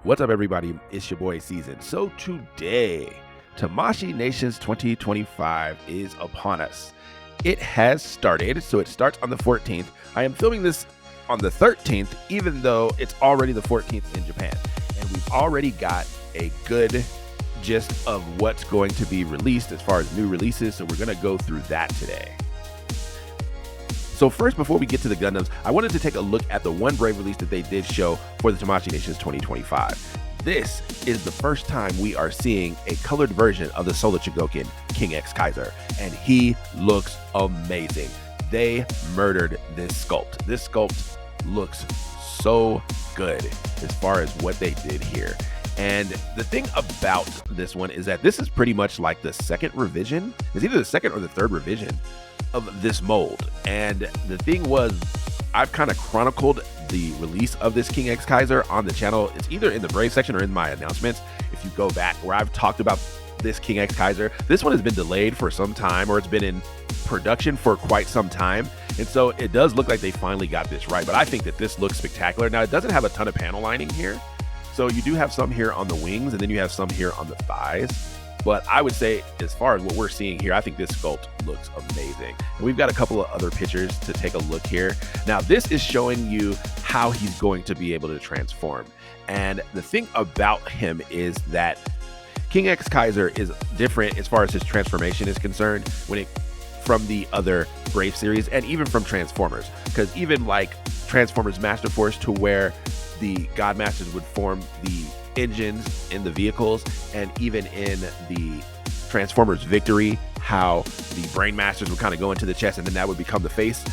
What's up, everybody? It's your boy Season. So today, Tamashii Nations 2025 is upon us. It has started, so it starts on the 14th. I am filming this on the 13th, even though it's already the 14th in Japan. And we've already got a good gist of what's going to be released as far as new releases, so we're going to go through that today. So first, before we get to the Gundams, I wanted to take a look at the one Brave release that they did show for the Tamashii Nations 2025. This is the first time we are seeing a colored version of the Solar Chogokin King Exkizer, and he looks amazing. They murdered this sculpt. This sculpt looks so good as far as what they did here. And the thing about this one is that this is pretty much like the second revision. It's either the second or the third revision of this mold. And the thing was, I've kind of chronicled the release of this King Exkizer on the channel. It's either in the Brave section or in my announcements. If you go back where I've talked about this King Exkizer, this one has been delayed for some time, or it's been in production for quite some time. And so it does look like they finally got this right. But I think that this looks spectacular. Now, it doesn't have a ton of panel lining here. So you do have some here on the wings, and then you have some here on the thighs. But I would say, as far as what we're seeing here, I think this sculpt looks amazing. And we've got a couple of other pictures to take a look here. Now, this is showing you how he's going to be able to transform. And the thing about him is that King Exkizer is different as far as his transformation is concerned from the other Brave series, and even from Transformers. Because even like Transformers Master Force, to where the God Masters would form the engines in the vehicles, and even in the Transformers Victory, how the Brain Masters would kind of go into the chest and then that would become the face.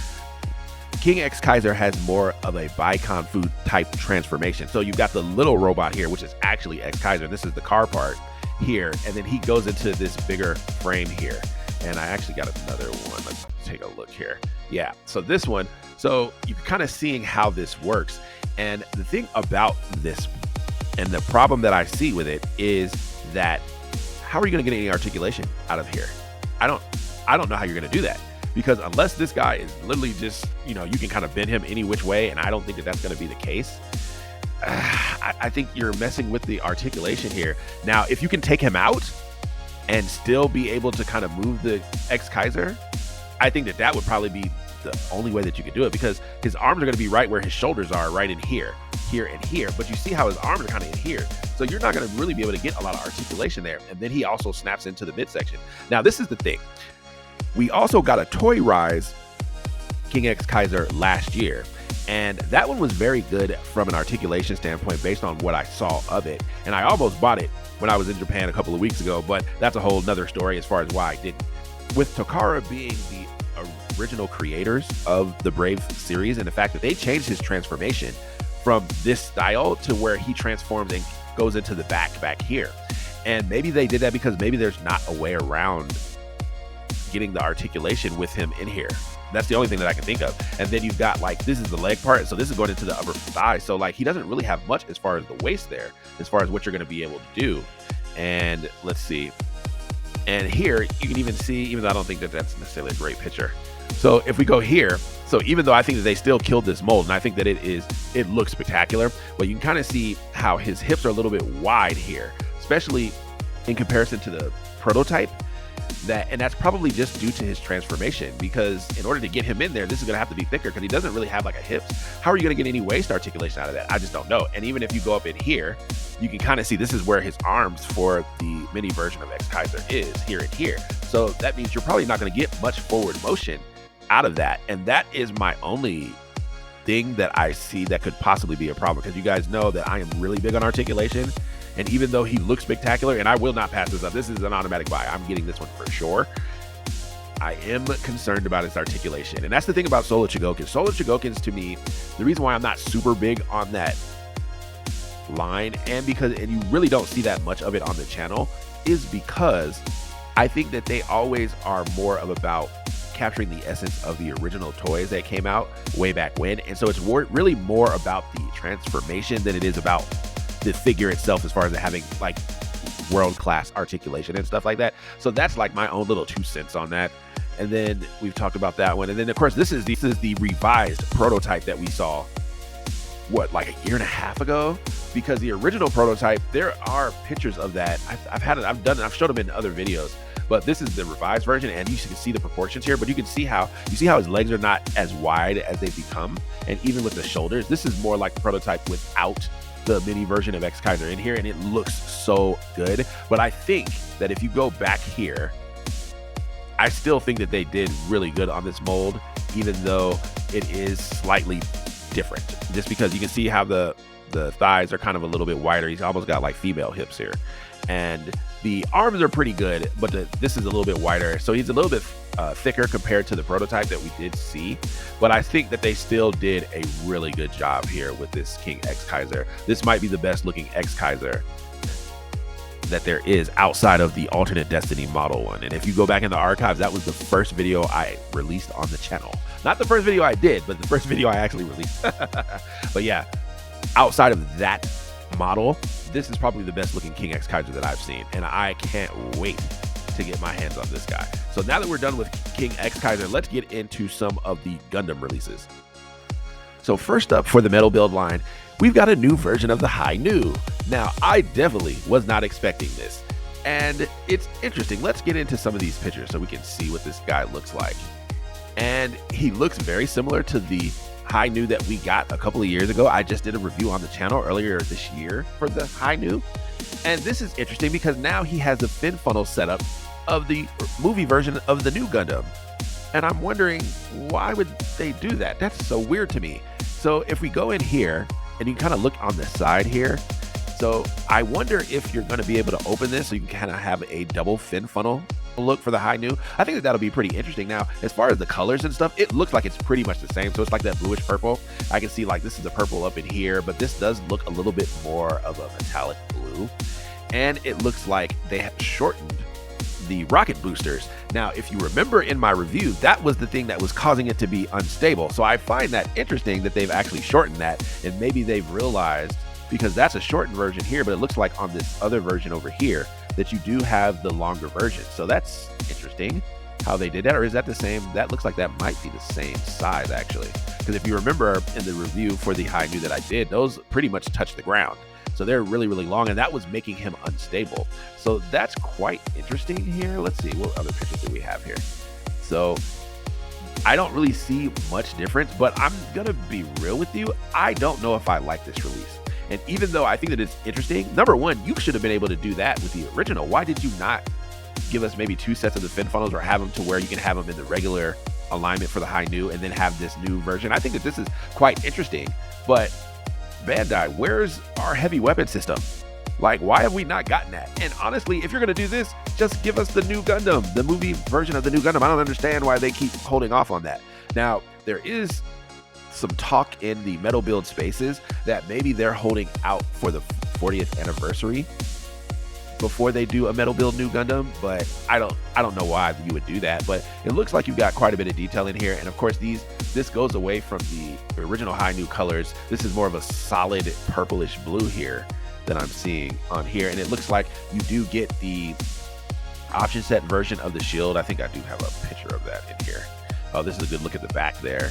King Exkizer has more of a Bicon food type transformation. So you've got the little robot here, which is actually Exkizer. This is the car part here, and then he goes into this bigger frame here. And I actually got another one. Let's take a look here. Yeah, so this one, so you're kind of seeing how this works. And the thing about this, and the problem that I see with it, is that how are you going to get any articulation out of here? I don't know how you're going to do that, because unless this guy is literally just, you can kind of bend him any which way, and I don't think that that's going to be the case. I think you're messing with the articulation here. Now, if you can take him out and still be able to kind of move the Exkizer, I think that that would probably be the only way that you could do it, because his arms are going to be right where his shoulders are, right in here, and here. But you see how his arms are kind of in here, so you're not going to really be able to get a lot of articulation there. And then he also snaps into the midsection. Now, this is the thing. We also got a Toy Rise King Exkizer last year, and that one was very good from an articulation standpoint based on what I saw of it. And I almost bought it when I was in Japan a couple of weeks ago, but that's a whole nother story as far as why I didn't. With Takara being the original creators of the Brave series, and the fact that they changed his transformation from this style to where he transforms and goes into the back here. And maybe they did that because maybe there's not a way around getting the articulation with him in here. That's the only thing that I can think of. And then you've got, like, this is the leg part, so this is going into the upper thigh. So like, he doesn't really have much as far as the waist there, as far as what you're going to be able to do. And let's see. And here you can even see, even though I don't think that that's necessarily a great picture. So if we go here, so even though I think that they still killed this mold, and I think that it looks spectacular, but you can kind of see how his hips are a little bit wide here, especially in comparison to the prototype. And that's probably just due to his transformation, because in order to get him in there, this is going to have to be thicker, because he doesn't really have like a hips. How are you going to get any waist articulation out of that? I just don't know. And even if you go up in here, you can kind of see this is where his arms for the mini version of Exkizer is, here and here. So that means you're probably not going to get much forward motion out of that. And that is my only thing that I see that could possibly be a problem, because you guys know that I am really big on articulation. And even though he looks spectacular, and I will not pass this up, this is an automatic buy, I'm getting this one for sure, I am concerned about his articulation. And that's the thing about Solar Chogokin. Solar Chogokins, to me, the reason why I'm not super big on that line, and you really don't see that much of it on the channel, is because I think that they always are more of about capturing the essence of the original toys that came out way back when. And so it's really more about the transformation than it is about the figure itself, as far as it having like world-class articulation and stuff like that. So that's like my own little 2 cents on that. And then we've talked about that one. And then of course, this is the revised prototype that we saw what, like a year and a half ago, because the original prototype, there are pictures of that. I've showed them in other videos, but this is the revised version, and you can see the proportions here. But you see how his legs are not as wide as they've become, and even with the shoulders, this is more like the prototype without the mini version of Exkizer in here, and it looks so good. But I think that if you go back here, I still think that they did really good on this mold, even though it is slightly different, just because you can see how the thighs are kind of a little bit wider. He's almost got like female hips here, and the arms are pretty good, but this is a little bit wider, so he's a little bit thicker compared to the prototype that we did see. But I think that they still did a really good job here with this King Exkizer. This might be the best looking Exkizer that there is outside of the alternate Destiny model one. And if you go back in the archives, that was the first video I released on the channel. Not the first video I did, but the first video I actually released. But yeah, outside of that model, this is probably the best looking King Exkizer that I've seen, and I can't wait to get my hands on this guy. So now that we're done with King Exkizer, let's get into some of the Gundam releases. So first up, for the Metal Build line, we've got a new version of the High Nu. Now, I definitely was not expecting this, and it's interesting. Let's get into some of these pictures so we can see what this guy looks like. And he looks very similar to the High Nu that we got a couple of years ago. I just did a review on the channel earlier this year for the High Nu, and this is interesting because now he has the fin funnel setup of the movie version of the new Gundam, and I'm wondering, why would they do that? That's so weird to me. So if we go in here and you kind of look on the side here, so I wonder if you're going to be able to open this so you can kind of have a double fin funnel look for the High Nu. I think that'll be pretty interesting. Now, as far as the colors and stuff, it looks like it's pretty much the same. So it's like that bluish purple. I can see like this is the purple up in here, but this does look a little bit more of a metallic blue. And it looks like they have shortened the rocket boosters. Now, if you remember in my review, that was the thing that was causing it to be unstable. So I find that interesting that they've actually shortened that, and maybe they've realized, because that's a shortened version here, but it looks like on this other version over here that you do have the longer version. So that's interesting how they did that. Or is that the same? That looks like that might be the same size actually, because if you remember in the review for the High Nu that I did, those pretty much touch the ground. So they're really, really long, and that was making him unstable. So that's quite interesting here. Let's see, what other pictures do we have here? So I don't really see much difference, but I'm gonna be real with you. I don't know if I like this release. And even though I think that it's interesting, number one, you should have been able to do that with the original. Why did you not give us maybe two sets of the fin funnels, or have them to where you can have them in the regular alignment for the High Nu and then have this new version? I think that this is quite interesting, but Bandai, where's our heavy weapon system? Like, why have we not gotten that? And honestly, if you're gonna do this, just give us the new Gundam, the movie version of the new Gundam. I don't understand why they keep holding off on that. Now, there is some talk in the Metal Build spaces that maybe they're holding out for the 40th anniversary before they do a Metal Build new Gundam, but I don't know why you would do that. But it looks like you've got quite a bit of detail in here, and of course this goes away from the original High Nu colors. This is more of a solid purplish blue here that I'm seeing on here, and it looks like you do get the option set version of the shield. I think I do have a picture of that in here. Oh, this is a good look at the back there.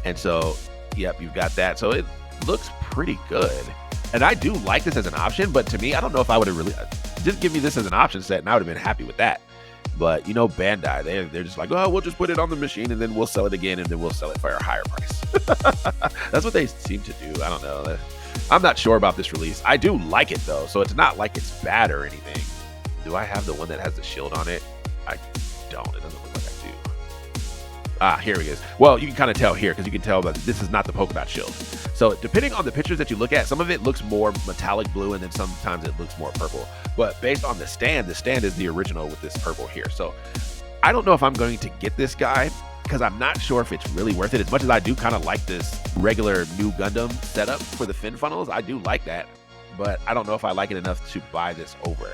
And so, yep, you've got that. So it looks pretty good. And I do like this as an option, but to me, I don't know if I would have really, just give me this as an option set and I would have been happy with that. But you know, Bandai, they're just like, oh, we'll just put it on the machine and then we'll sell it again and then we'll sell it for a higher price. That's what they seem to do. I don't know. I'm not sure about this release. I do like it though, so it's not like it's bad or anything. Do I have the one that has the shield on it? I don't. It doesn't look like I do. Ah, here he is. Well, you can kind of tell here because you can tell that this is not the polka dot shield. So depending on the pictures that you look at, some of it looks more metallic blue and then sometimes it looks more purple. But based on the stand is the original with this purple here. So I don't know if I'm going to get this guy because I'm not sure if it's really worth it. As much as I do kind of like this regular new Gundam setup for the fin funnels, I do like that. But I don't know if I like it enough to buy this over,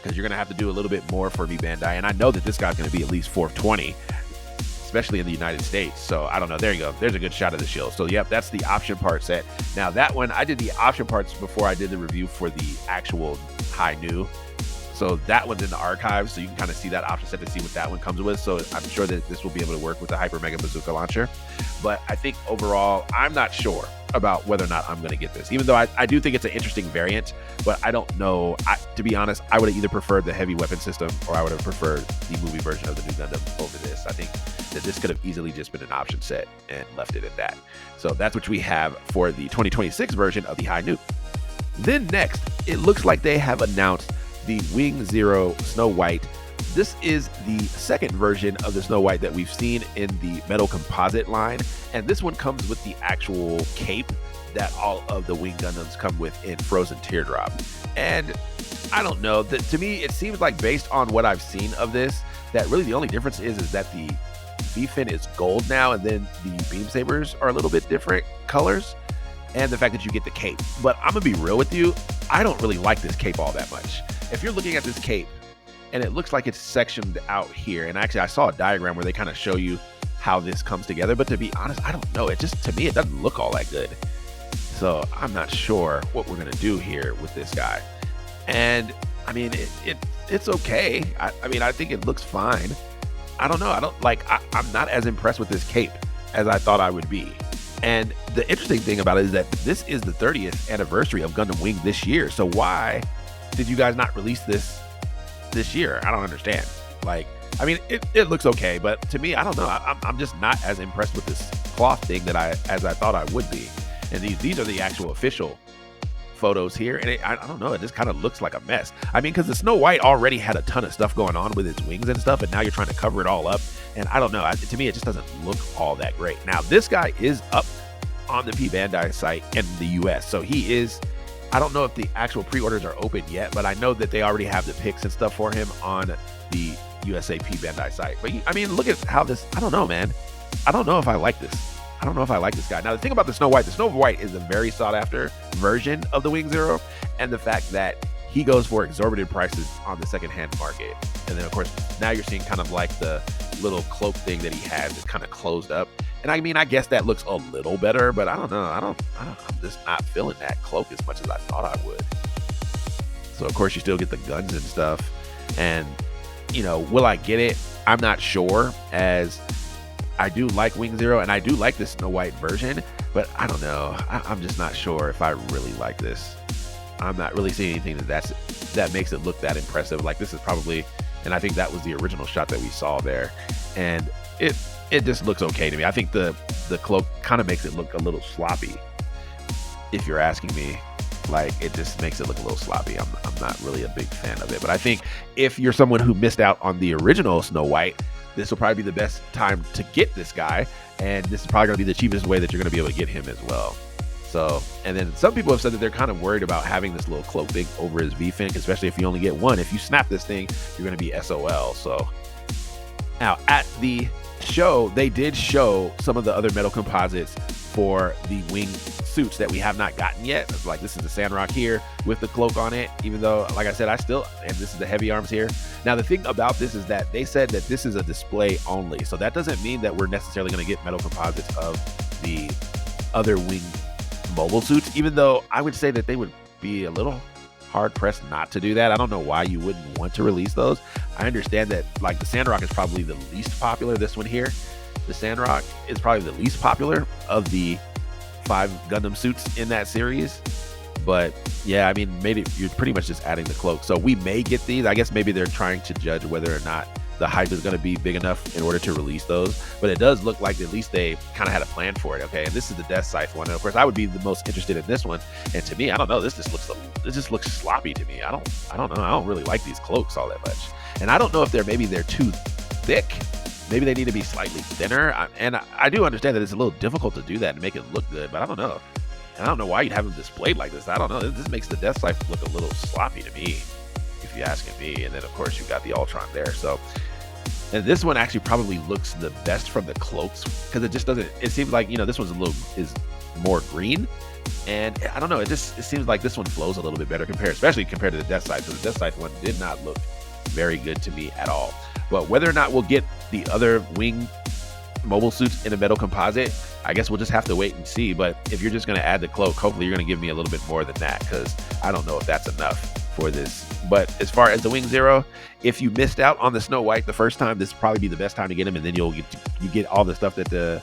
because you're going to have to do a little bit more for me, Bandai. And I know that this guy's going to be at least 420, especially in the United States. So I don't know. There you go. There's a good shot of the shield. So yep, that's the option part set. Now that one, I did the option parts before I did the review for the actual High Nu. So that one's in the archive, so you can kind of see that option set to see what that one comes with. So I'm sure that this will be able to work with the Hyper Mega Bazooka launcher. But I think overall, I'm not sure about whether or not I'm going to get this, even though I do think it's an interesting variant, but I don't know. To be honest, I would have either preferred the heavy weapon system, or I would have preferred the movie version of the new Gundam over this. I think that this could have easily just been an option set and left it at that. So that's what we have for the 2026 version of the High Nuke. Then next, it looks like they have announced the Wing Zero Snow White. This is the second version of the Snow White that we've seen in the Metal Composite line, and this one comes with the actual cape that all of the Wing Gundams come with in Frozen Teardrop. And I don't know, to me it seems like, based on what I've seen of this, that really the only difference is that the V-fin is gold now, and then the beam sabers are a little bit different colors, and the fact that you get the cape. But I'm gonna be real with you, I don't really like this cape all that much. If you're looking at this cape and it looks like it's sectioned out here, and actually I saw a diagram where they kind of show you how this comes together, but to be honest, I don't know, it just, to me, it doesn't look all that good. So I'm not sure what we're gonna do here with this guy. And I mean, it's okay. I mean, I think it looks fine. I don't know, I'm not as impressed with this cape as I thought I would be. And the interesting thing about it is that this is the 30th anniversary of Gundam Wing this year. So why did you guys not release this year? I don't understand. Like, I mean, it looks okay, but to me, I don't know. I'm just not as impressed with this cloth thing as I thought I would be. And these are the actual official photos here, and I don't know, it just kind of looks like a mess. I mean, because the Snow White already had a ton of stuff going on with its wings and stuff, and now you're trying to cover it all up, and I don't know, to me it just doesn't look all that great. Now this guy is up on the Bandai site in the US, so he is, I don't know if the actual pre-orders are open yet, but I know that they already have the pics and stuff for him on the USA Bandai site. But I mean, look at how this, I don't know, man, I don't know if I like this. I don't know if I like this guy. Now, the thing about the Snow White is a very sought after version of the Wing Zero, and the fact that he goes for exorbitant prices on the secondhand market. And then of course, now you're seeing kind of like the little cloak thing that he has is kind of closed up. And I mean, I guess that looks a little better, but I don't know. I'm just not feeling that cloak as much as I thought I would. So of course you still get the guns and stuff. And you know, will I get it? I'm not sure, as I do like Wing Zero, and I do like the Snow White version, but I don't know. I'm just not sure if I really like this. I'm not really seeing anything that makes it look that impressive. Like, this is probably, and I think that was the original shot that we saw there, and it just looks okay to me. I think the cloak kind of makes it look a little sloppy, if you're asking me. Like, it just makes it look a little sloppy. I'm not really a big fan of it, but I think if you're someone who missed out on the original Snow White, this will probably be the best time to get this guy, and this is probably going to be the cheapest way that you're going to be able to get him as well. So, and then some people have said that they're kind of worried about having this little cloak thing over his V-fin, especially if you only get one. If you snap this thing, you're going to be SOL. So now at the show, they did show some of the other metal composites for the wing suits that we have not gotten yet. It's like, this is the Sandrock here with the cloak on it, even though, like I said, and this is the heavy arms here. Now the thing about this is that they said that this is a display only, so that doesn't mean that we're necessarily going to get metal composites of the other wing mobile suits, even though I would say that they would be a little hard pressed not to do that. I don't know why you wouldn't want to release those. I understand that, like, the Sandrock is probably the least popular. This one here, the Sandrock, is probably the least popular of the 5 Gundam suits in that series. But yeah, I mean, maybe you're pretty much just adding the cloak. So we may get these. I guess maybe they're trying to judge whether or not the hype is going to be big enough in order to release those. But it does look like at least they kind of had a plan for it. Okay, and this is the Death Scythe one. And of course, I would be the most interested in this one. And to me, I don't know. This just looks sloppy to me. I don't know. I don't really like these cloaks all that much. And I don't know if they're too thick. Maybe they need to be slightly thinner. And I do understand that it's a little difficult to do that and make it look good. But I don't know. And I don't know why you'd have them displayed like this. I don't know. This makes the Death Scythe look a little sloppy to me, if you're asking me. And then of course you got the Ultron there. So, and this one actually probably looks the best from the cloaks, because it just doesn't. It seems like, you know, this one's is more green, and I don't know. It seems like this one flows a little bit better especially compared to the Death Scythe. So the Death Scythe one did not look very good to me at all. But whether or not we'll get the other wing mobile suits in a metal composite, I guess we'll just have to wait and see. But if you're just going to add the cloak, hopefully you're going to give me a little bit more than that, because I don't know if that's enough for this. But as far as the Wing Zero, if you missed out on the Snow White the first time, this would probably be the best time to get him, and then you get all the stuff that the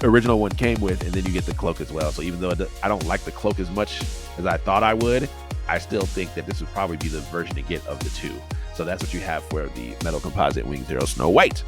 original one came with, and then you get the cloak as well. So even though I don't like the cloak as much as I thought I would, I still think that this would probably be the version to get of the two. So that's what you have for the Metal Composite Wing Zero Snow White.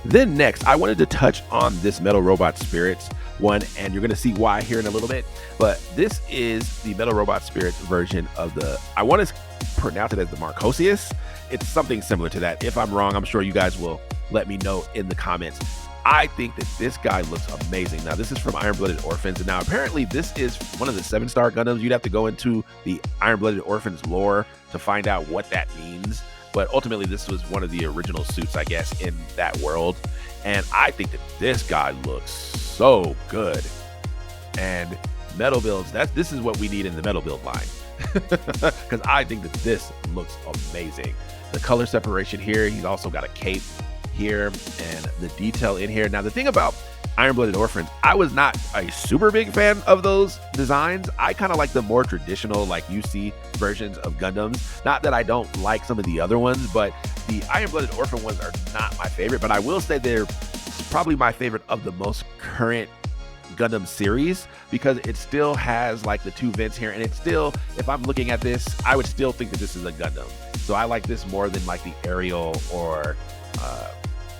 Then next, I wanted to touch on this Metal Robot Spirits one, and you're going to see why here in a little bit. But this is the Metal Robot Spirits version of the, I want to pronounce it as the Marchosias. It's something similar to that. If I'm wrong, I'm sure you guys will let me know in the comments. I think that this guy looks amazing. Now, this is from Iron-Blooded Orphans, and now apparently this is one of the 7-star Gundams. You'd have to go into the Iron-Blooded Orphans lore to find out what that means. But ultimately, this was one of the original suits, I guess, in that world. And I think that this guy looks so good. And Metal Builds, this is what we need in the Metal Build line. Because I think that this looks amazing. The color separation here, he's also got a cape here, and the detail in here. Now, the thing about Iron-Blooded Orphans, I was not a super big fan of those designs. I kind of like the more traditional, like UC versions of Gundams. Not that I don't like some of the other ones, but the Iron-Blooded Orphan ones are not my favorite. But I will say they're probably my favorite of the most current Gundam series, because it still has like the 2 vents here, and it's still, if I'm looking at this, I would still think that this is a Gundam. So I like this more than like the Ariel or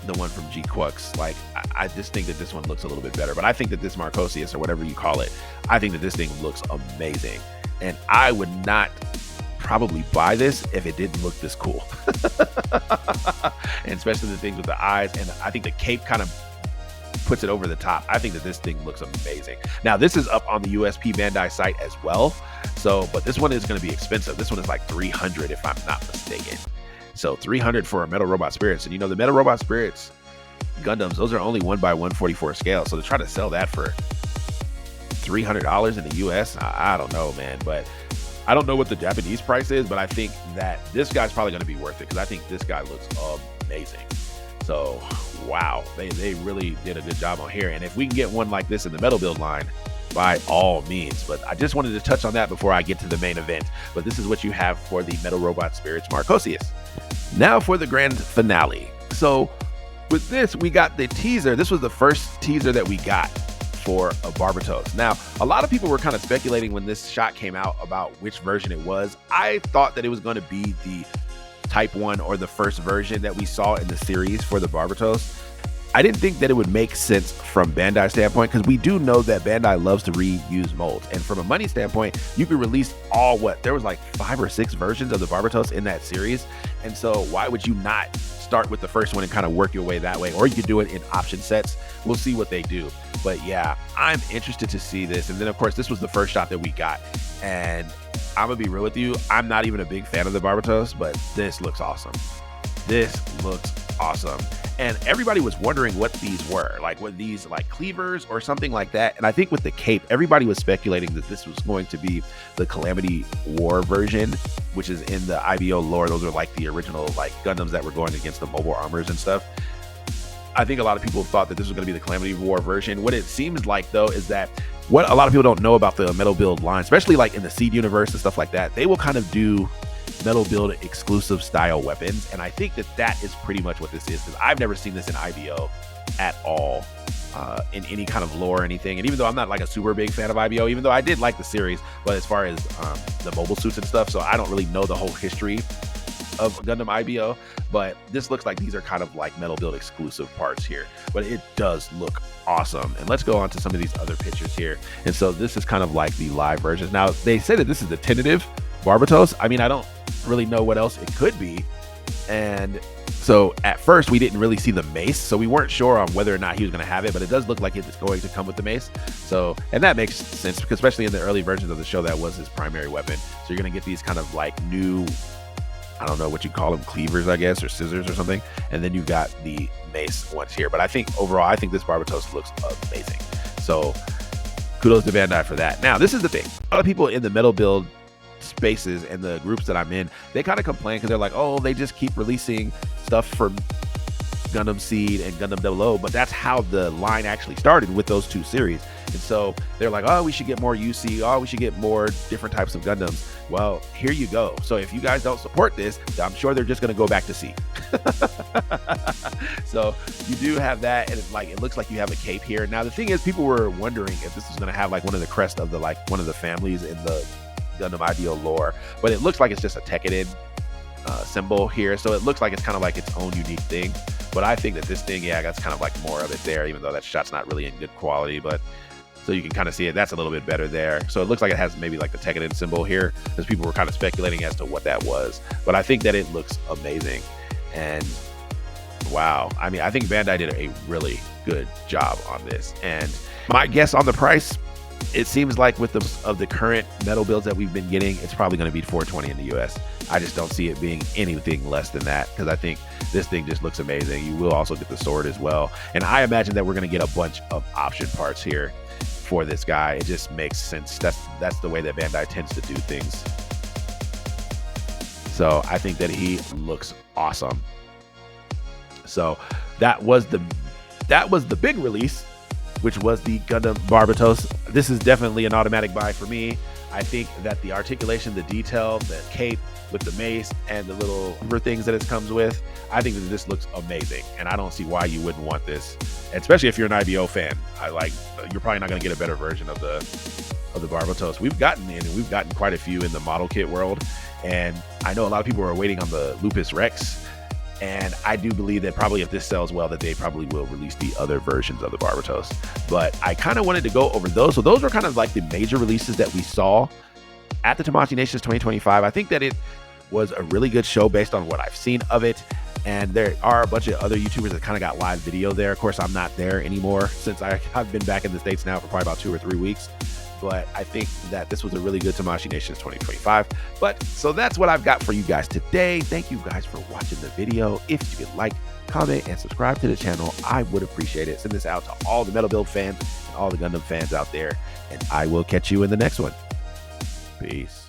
the one from G-Quux. Like, I just think that this one looks a little bit better. But I think that this Marchosias, or whatever you call it, I think that this thing looks amazing. And I would not probably buy this if it didn't look this cool. And especially the things with the eyes. And I think the cape kind of puts it over the top. I think that this thing looks amazing. Now, this is up on the USP Bandai site as well. So, but this one is going to be expensive. This one is like $300 if I'm not mistaken. So $300 for a Metal Robot Spirits. And you know, the Metal Robot Spirits Gundams, those are only 1x144 scale. So to try to sell that for $300 in the US, I don't know, man. But I don't know what the Japanese price is, but I think that this guy's probably going to be worth it, because I think this guy looks amazing. So wow, they really did a good job on here. And if we can get one like this in the Metal Build line, by all means. But I just wanted to touch on that before I get to the main event. But this is what you have for the Metal Robot Spirits Marchosias. Now for the grand finale. So with this, we got the teaser. This was the first teaser that we got for a Barbatos. Now, a lot of people were kind of speculating when this shot came out about which version it was. I thought that it was going to be the Type 1 or the first version that we saw in the series for the Barbatos. I didn't think that it would make sense from Bandai standpoint, because we do know that Bandai loves to reuse molds. And from a money standpoint, you could release there was like 5 or 6 versions of the Barbatos in that series. And so why would you not start with the first one and kind of work your way that way? Or you could do it in option sets. We'll see what they do. But yeah, I'm interested to see this. And then of course, this was the first shot that we got. And I'm gonna be real with you, I'm not even a big fan of the Barbatos, but this looks awesome. This looks awesome. And everybody was wondering what these were, like were these like cleavers or something like that. And I think with the cape, everybody was speculating that this was going to be the Calamity War version, which is in the IBO lore. Those are like the original like Gundams that were going against the mobile armors and stuff. I think a lot of people thought that this was going to be the Calamity War version. What it seems like though is that what a lot of people don't know about the Metal Build line, especially like in the Seed universe and stuff like that, they will kind of do Metal Build exclusive style weapons. And I think that that is pretty much what this is, because I've never seen this in IBO at all, in any kind of lore or anything. And even though I'm not like a super big fan of IBO, even though I did like the series, but as far as the mobile suits and stuff, so I don't really know the whole history of Gundam IBO, but this looks like these are kind of like Metal Build exclusive parts here. But it does look awesome. And let's go on to some of these other pictures here. And so this is kind of like the live versions. Now they say that this is the tentative Barbatos. I mean, I don't really know what else it could be. And so at first we didn't really see the mace, so we weren't sure on whether or not he was going to have it, but it does look like it's going to come with the mace. So, and that makes sense, because especially in the early versions of the show, that was his primary weapon. So you're going to get these kind of like new, I don't know what you call them, cleavers, I guess, or scissors or something. And then you've got the mace ones here. But I think overall, I think this Barbatos looks amazing. So kudos to Bandai for that. Now, this is the thing. A lot of people in the Metal Build spaces and the groups that I'm in, they kind of complain because they're like, oh, they just keep releasing stuff for Gundam Seed and Gundam 00, but that's how the line actually started with those two series. And so they're like, oh, we should get more UC. Oh, we should get more different types of Gundams. Well, here you go. So if you guys don't support this, I'm sure they're just going to go back to C. So you do have that, and it looks like you have a cape here. Now the thing is, people were wondering if this was going to have like one of the crest of the one of the families in the Gundam Ideal lore, but it looks like it's just a Tekkadan symbol here. So it looks like it's kind of like its own unique thing. But I think that this thing, yeah, that's kind of like more of it there, even though that shot's not really in good quality. But so you can kind of see it. That's a little bit better there. So it looks like it has maybe like the Tekkadan symbol here, because people were kind of speculating as to what that was. But I think that it looks amazing. And wow, I mean, I think Bandai did a really good job on this. And my guess on the price, it seems like with the current metal builds that we've been getting, it's probably going to be $420 in the US. I just don't see it being anything less than that, because I think this thing just looks amazing. You will also get the sword as well, and I imagine that we're going to get a bunch of option parts here for this guy. It just makes sense. That's the way that Bandai tends to do things. So I think that he looks awesome. So that was the big release, which was the Gundam Barbatos. This is definitely an automatic buy for me. I think that the articulation, the detail, the cape with the mace and the little things that it comes with, I think that this looks amazing, and I don't see why you wouldn't want this, especially if you're an IBO fan. You're probably not going to get a better version of the Barbatos. We've gotten quite a few in the model kit world, and I know a lot of people are waiting on the Lupus Rex. And I do believe that probably if this sells well, that they probably will release the other versions of the Barbatos. But I kind of wanted to go over those. So those were kind of like the major releases that we saw at the Tamashii Nations 2025. I think that it was a really good show based on what I've seen of it. And there are a bunch of other YouTubers that kind of got live video there. Of course, I'm not there anymore since I've been back in the States now for probably about 2 or 3 weeks. But I think that this was a really good Tamashii Nations 2025. But so that's what I've got for you guys today. Thank you guys for watching the video. If you could like, comment, and subscribe to the channel, I would appreciate it. Send this out to all the Metal Build fans and all the Gundam fans out there. And I will catch you in the next one. Peace.